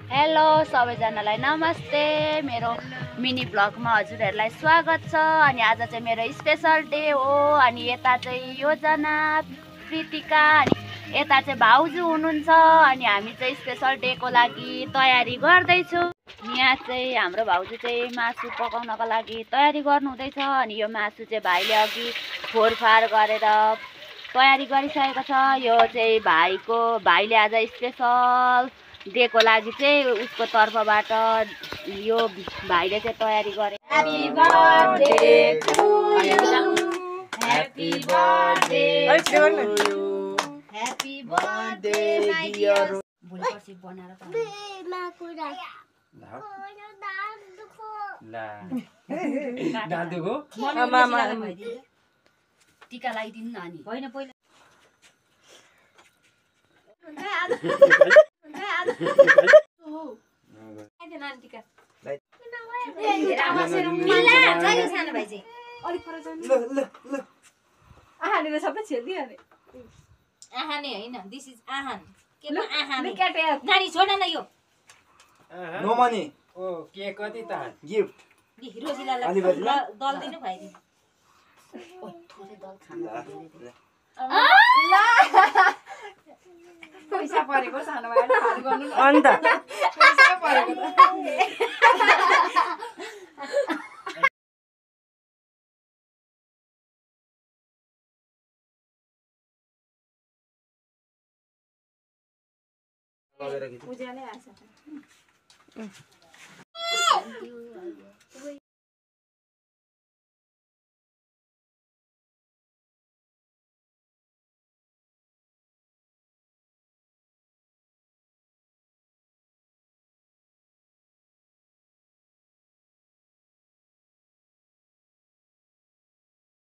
Hello सबैजनालाई नमस्ते। मेरो मिनी ब्लगमा हजुरहरूलाई स्वागत छ। अनि आज चाहिँ मेरो स्पेशल डे हो। अनि यता चाहिँ योजना, प्रीतिका, अनि यता चाहिँ भाउजू हुनुहुन्छ। अनि हामी चाहिँ स्पेशल डेको लागि तयारी गर्दैछौँ। यहाँ चाहिँ हाम्रो भाउजू चाहिँ मासु पकाउनको लागि तयारी गर्नुहुँदैछ। अनि यो मासु चाहिँ भाइले अघि फोरफार गरेर तयारी गरिसकेको छ। यो चाहिँ भाइले आज स्पेशल डेको लागि चाहिँ उसको तर्फबाट यो भाइले चाहिँ तयारी गरे। Happy birthday to you, happy birthday to you, happy birthday dear. भोलि पर्सि बनाएर त टिका लगाइदिनु न। अनि होइन पहिला सबै छेडिदिहाले। आहाने होइन, दिस इज आहान। के म आहाने नानी छोड न यो नो मनी। ओ के कति त गिफ्ट रोजिलालाई दल दिनु भाइदिनु। ओ थोरै दल खानु पैसा परेको सानो भएर हात गर्नु अन्त पैसा परेको त पूजाले आछ।